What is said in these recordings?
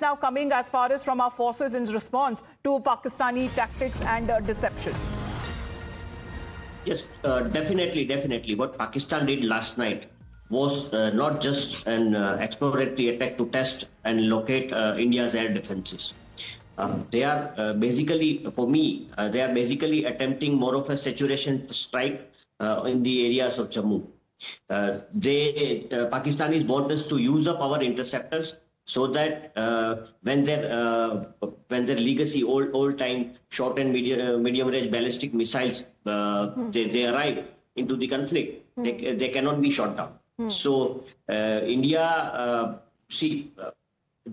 now coming as far as from our forces in response to Pakistani tactics and deception? Yes, definitely. What Pakistan did last night was not just an exploratory attack to test and locate India's air defenses. They are basically, for me, they are basically attempting more of a saturation strike in the areas of Jammu. Pakistanis want us to use up our interceptors so that when their legacy old time short and medium range ballistic missiles they arrive into the conflict, they cannot be shot down. So India,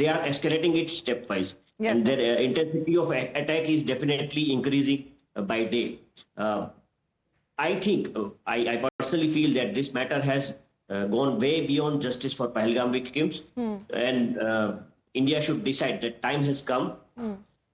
they are escalating it stepwise. Yes, and their intensity of attack is definitely increasing by day. I think, I personally feel that this matter has gone way beyond justice for Pahalgam victims, and India should decide that time has come.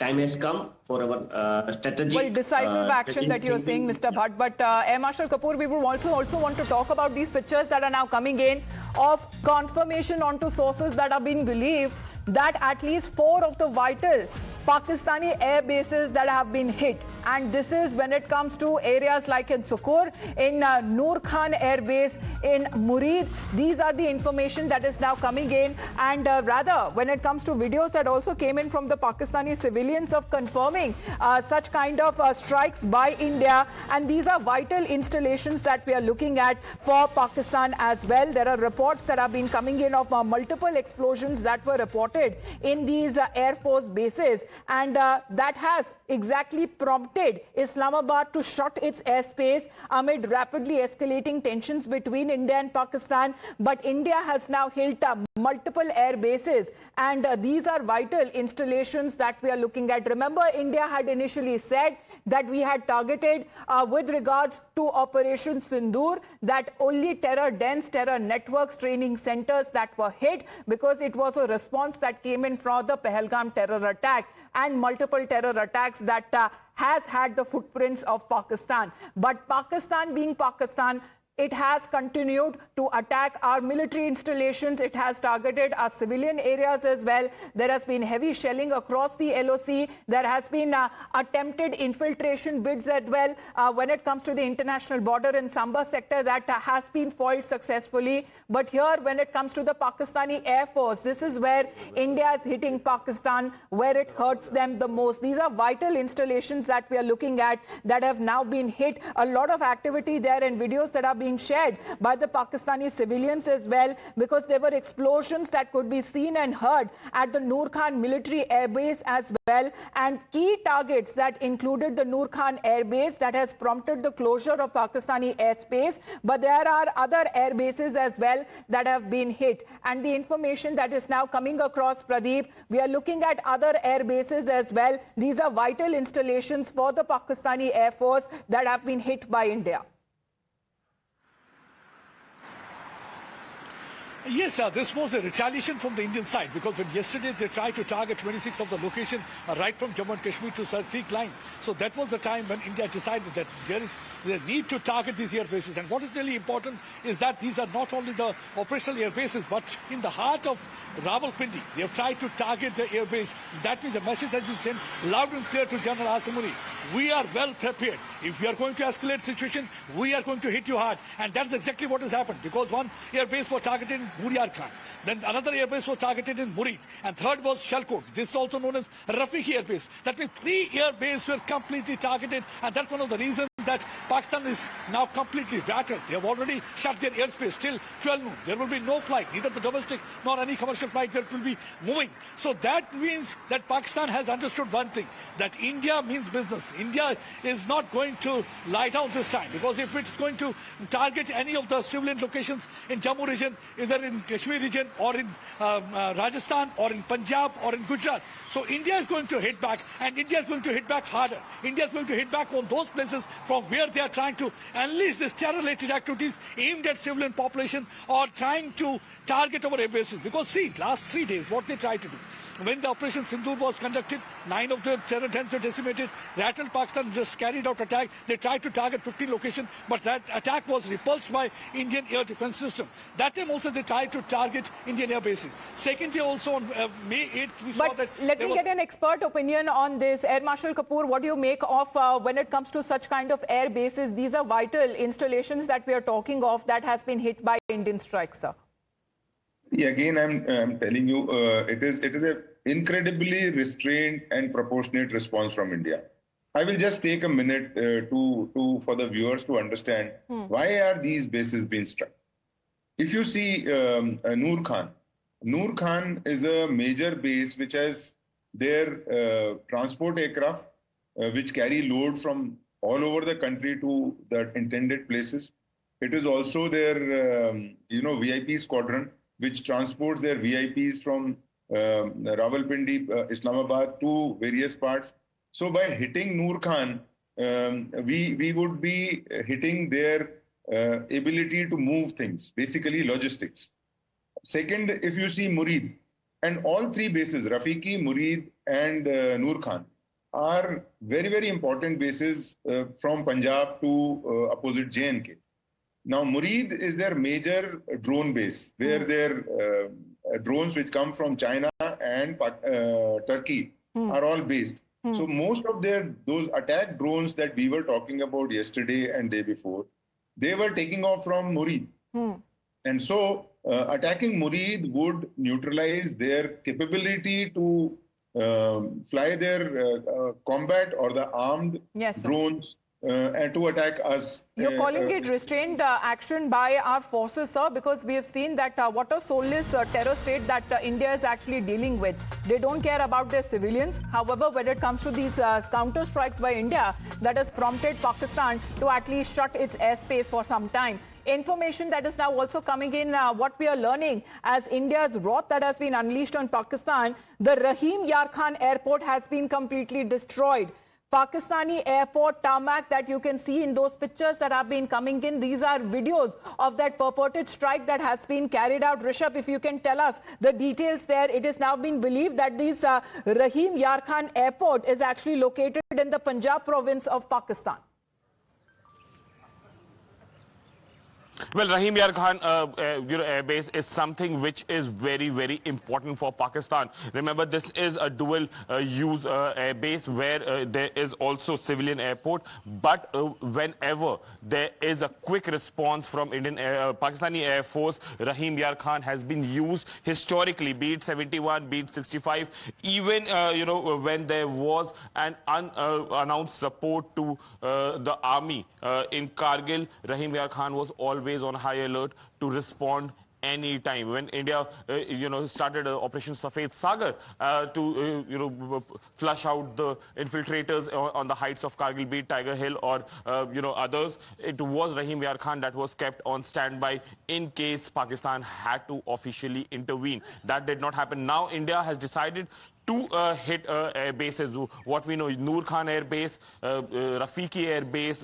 Time has come for our strategic... decisive action that you're saying, Mr. Bhatt. But Air Marshal Kapoor, we would also want to talk about these pictures that are now coming in of confirmation onto sources that are being believed that at least 4 of the vital Pakistani air bases that have been hit. And this is when it comes to areas like in Sukur, in Nur Khan Airbase, in Murid. These are the information that is now coming in. And rather, when it comes to videos that also came in from the Pakistani civilians of confirming such kind of strikes by India. And these are vital installations that we are looking at for Pakistan as well. There are reports that have been coming in of multiple explosions that were reported in these Air Force bases. And that has exactly prompted Islamabad to shut its airspace amid rapidly escalating tensions between India and Pakistan. But India has now hit multiple air bases, and these are vital installations that we are looking at. Remember, India had initially said that we had targeted with regards to Operation Sindoor that only terror-dense, terror networks, training centers that were hit, because it was a response that came in from the Pahalgam terror attack and multiple terror attacks that has had the footprints of Pakistan. But Pakistan being Pakistan, it has continued to attack our military installations. It has targeted our civilian areas as well. There has been heavy shelling across the LOC. There has been attempted infiltration bids as well when it comes to the international border in Samba sector that has been foiled successfully. But here, when it comes to the Pakistani Air Force, this is where India is hitting Pakistan, where it hurts them the most. These are vital installations that we are looking at that have now been hit. A lot of activity there and videos that are being shared by the Pakistani civilians as well, because there were explosions that could be seen and heard at the Nur Khan military airbase as well, and key targets that included the Nur Khan airbase that has prompted the closure of Pakistani airspace. But there are other air bases as well that have been hit, and the information that is now coming across, Pradeep, we are looking at other air bases as well. These are vital installations for the Pakistani Air Force that have been hit by India. Yes, this was a retaliation from the Indian side, because when yesterday they tried to target 26 of the location right from Jammu and Kashmir to Sir Creek line. So that was the time when India decided that there is the need to target these air bases. And what is really important is that these are not only the operational air bases, but in the heart of Rawalpindi. They have tried to target the air base. That means the message has been sent loud and clear to General Asimuni. We are well prepared. If we are going to escalate the situation, we are going to hit you hard. And that's exactly what has happened, because one air base was targeted in Nur Khan. Then another air base was targeted in Murid. And third was Shalkot. This is also known as Rafiqi air base. That means 3 air bases were completely targeted. And that's one of the reasons that Pakistan is now completely battered. They have already shut their airspace till 12 noon. There will be no flight, neither the domestic nor any commercial flight that will be moving. So that means that Pakistan has understood one thing, that India means business. India is not going to lie down this time, because if it's going to target any of the civilian locations in Jammu region, either in Kashmir region or in Rajasthan or in Punjab or in Gujarat, so India is going to hit back, and India is going to hit back harder. India is going to hit back on those places from from where they are trying to unleash these terror-related activities aimed at civilian population or trying to target our airbases. Because see, last 3 days, what they tried to do, when the Operation Sindoor was conducted, 9 of the terror tents were decimated. Rattle Pakistan just carried out attack. They tried to target 15 locations, but that attack was repulsed by Indian air defense system. That time also they tried to target Indian air bases. Secondly, also on May 8th, we saw that... Let me get an expert opinion on this. Air Marshal Kapoor, what do you make of when it comes to such kind of air bases? These are vital installations that we are talking of that has been hit by Indian strikes, sir. See, again, I'm telling you, it is an incredibly restrained and proportionate response from India. I will just take a minute for the viewers to understand why are these bases being struck. If you see Nur Khan is a major base which has their transport aircraft which carry load from all over the country to the intended places. It is also their VIP squadron which transports their VIPs from Rawalpindi, Islamabad to various parts. So by hitting Nur Khan, we would be hitting their ability to move things, basically logistics. Second, if you see Murid, and all three bases, Rafiki, Murid and Nur Khan, are very, very important bases from Punjab to opposite J&K. Now, Murid is their major drone base, where their drones which come from China and Turkey are all based. So most of those attack drones that we were talking about yesterday and day before, they were taking off from Murid. And so attacking Murid would neutralize their capability to fly their combat or the armed drones and to attack us. You're calling it restrained action by our forces, sir, because we have seen that what a soulless terror state that India is actually dealing with. They don't care about their civilians. However, when it comes to these counter strikes by India, that has prompted Pakistan to at least shut its airspace for some time. Information that is now also coming in, what we are learning as India's wrath that has been unleashed on Pakistan, the Rahim Yar Khan airport has been completely destroyed. Pakistani airport tarmac that you can see in those pictures that have been coming in. These are videos of that purported strike that has been carried out. Rishabh, if you can tell us the details there. It is now being believed that this Rahim Yar Khan airport is actually located in the Punjab province of Pakistan. Well, Rahim Yar Khan air base is something which is very, very important for Pakistan. Remember, this is a dual use air base where there is also civilian airport. But whenever there is a quick response from Pakistani Air Force, Rahim Yar Khan has been used historically, be it 71, be it 65, even when there was an unannounced support to the army in Kargil, Rahim Yar Khan was always on high alert to respond any time. When India, started Operation Safed Sagar to, flush out the infiltrators on the heights of Kargil, be it Tiger Hill or, others, it was Rahim Yar Khan that was kept on standby in case Pakistan had to officially intervene. That did not happen. Now India has decided to hit air bases. What we know, Nur Khan Air Base, Rafiki Air Base,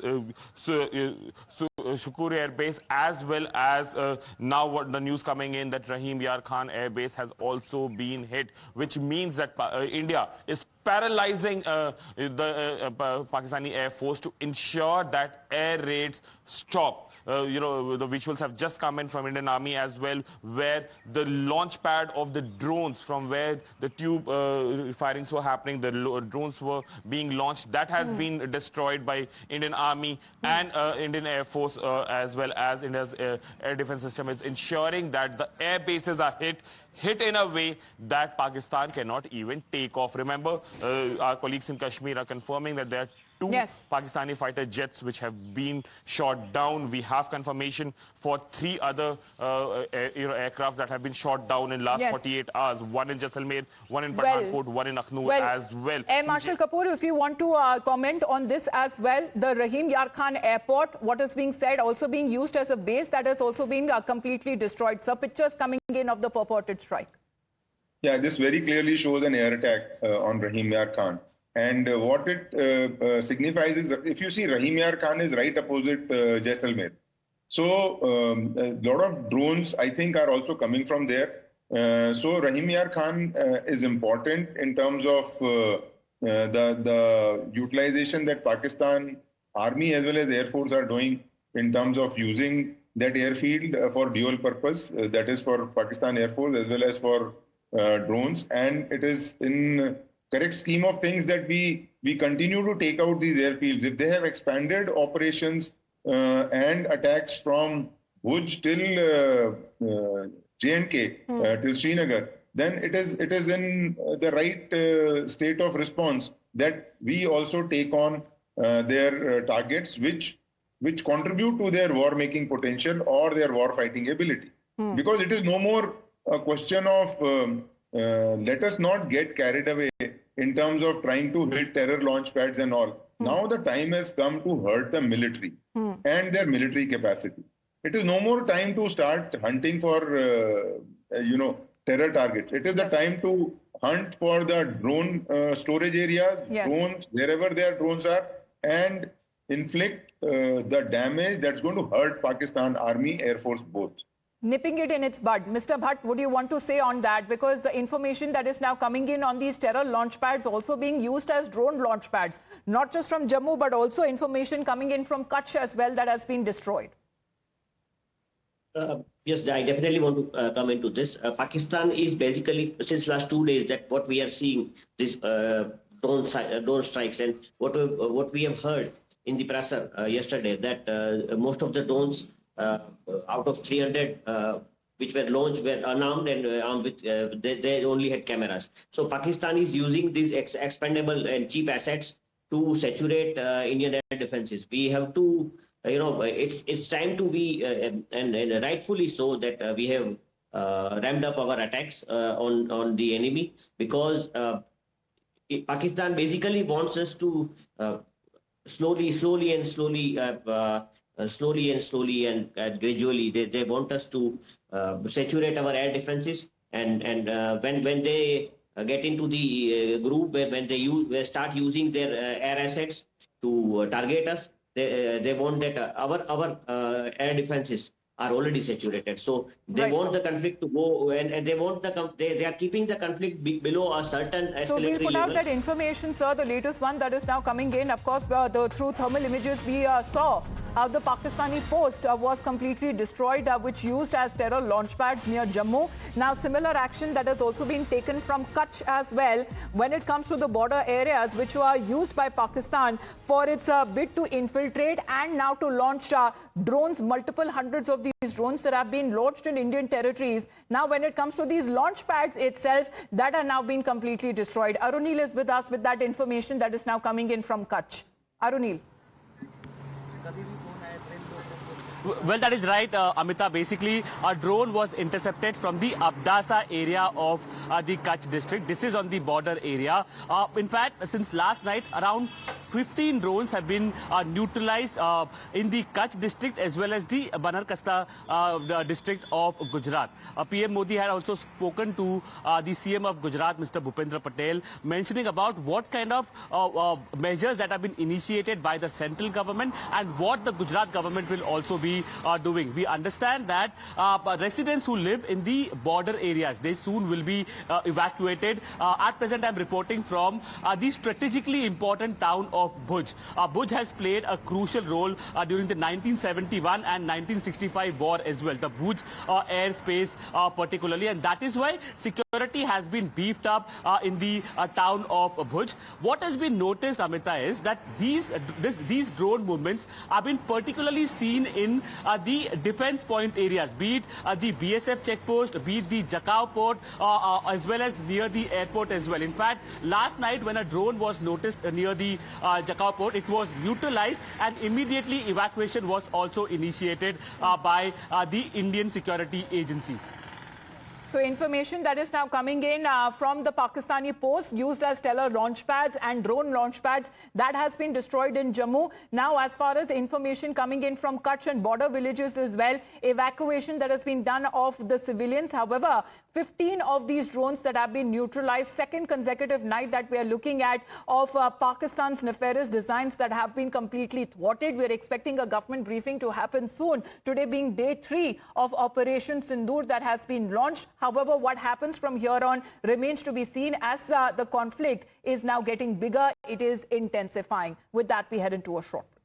Sukur Air Base, as well as now what the news coming in that Rahim Yar Khan Air Base has also been hit, which means that India is paralyzing the Pakistani Air Force to ensure that air raids stop. The visuals have just come in from Indian Army as well, where the launch pad of the drones from where the tube firings were happening, the drones were being launched, that has been destroyed by Indian Army and Indian Air Force, as well as India's air defense system is ensuring that the air bases are hit in a way that Pakistan cannot even take off. Remember, our colleagues in Kashmir are confirming that there are two Pakistani fighter jets which have been shot down. We have confirmation for 3 other aircraft that have been shot down in last 48 hours. One in Jaisalmer, one in Pathankot, one in Akhnoor as well. Air Marshal Kapoor, if you want to comment on this as well, the Rahim Yar Khan airport, what is being said, also being used as a base that has also been completely destroyed. So pictures coming in of the purported strike. Yeah, this very clearly shows an air attack on Rahim Yar Khan. And what it signifies is, if you see, Rahim Yar Khan is right opposite Jaisalmer. So a lot of drones, I think, are also coming from there. So Rahim Yar Khan is important in terms of the utilization that Pakistan Army as well as Air Force are doing in terms of using that airfield for dual purpose, that is for Pakistan Air Force as well as for drones. And it is in correct scheme of things that we continue to take out these airfields. If they have expanded operations and attacks from Bhuj till J&K, till Srinagar, then it is in the right state of response that we also take on their targets which contribute to their war-making potential or their war-fighting ability. Because it is no more a question of let us not get carried away in terms of trying to hit terror launch pads and all. Now the time has come to hurt the military and their military capacity. It is no more time to start hunting for, terror targets. It is the time to hunt for the drone storage areas, drones, wherever their drones are, and inflict the damage that's going to hurt Pakistan Army, Air Force, both. Nipping it in its bud. Mr. Bhatt, what do you want to say on that? Because the information that is now coming in on these terror launch pads also being used as drone launch pads, not just from Jammu, but also information coming in from Kutch as well that has been destroyed. Yes, I definitely want to come into this. Pakistan is basically, since last 2 days, that what we are seeing, this drone strikes, and what we have heard in the press yesterday, that most of the drones out of 300 which were launched were unarmed and armed with, they only had cameras. So Pakistan is using these expendable and cheap assets to saturate Indian air defenses. We have to, it's time to be, and rightfully so, that we have ramped up our attacks on the enemy, because Pakistan basically wants us to slowly and gradually, they want us to saturate our air defenses, and when they get into the groove, when they start using their air assets to target us, they want that our air defenses are already saturated. So they want the conflict to go, and they want they are keeping the conflict below a certain escalatory So we'll put out level. that information, sir, the latest one that is now coming in. Of course, through thermal images, we saw how the Pakistani post was completely destroyed, which used as terror launch pads near Jammu. Now, similar action that has also been taken from Kutch as well when it comes to the border areas which were used by Pakistan for its bid to infiltrate and now to launch drones, multiple hundreds of these drones that have been launched in Indian territories. Now, when it comes to these launch pads itself, that are now being completely destroyed. Arunil is with us with that information that is now coming in from Kutch. Arunil. Well, that is right, Amita. Basically, a drone was intercepted from the Abdasa area of the Kutch district. This is on the border area. In fact, since last night, around 15 drones have been neutralized in the Kutch district as well as the Banarkasta district of Gujarat. PM Modi had also spoken to the CM of Gujarat, Mr. Bhupendra Patel, mentioning about what kind of measures that have been initiated by the central government and what the Gujarat government will also be doing. We understand that residents who live in the border areas, they soon will be evacuated. At present, I'm reporting from the strategically important town of Bhuj. Bhuj has played a crucial role during the 1971 and 1965 war as well, the Bhuj airspace particularly, and that is why security has been beefed up in the town of Bhuj. What has been noticed, Amita, is that these drone movements have been particularly seen in the defense point areas, be it the BSF checkpost, be it the Jakau port, as well as near the airport as well. In fact, last night when a drone was noticed near the Jakau port, it was neutralized and immediately evacuation was also initiated by the Indian security agencies. So information that is now coming in from the Pakistani post used as stellar launch pads and drone launch pads that has been destroyed in Jammu. Now, as far as information coming in from Kutch and border villages as well, evacuation that has been done of the civilians. However, 15 of these drones that have been neutralized, second consecutive night that we are looking at of Pakistan's nefarious designs that have been completely thwarted. We are expecting a government briefing to happen soon. Today being day 3 of Operation Sindoor that has been launched. However, what happens from here on remains to be seen as the conflict is now getting bigger. It is intensifying. With that, we head into a short break.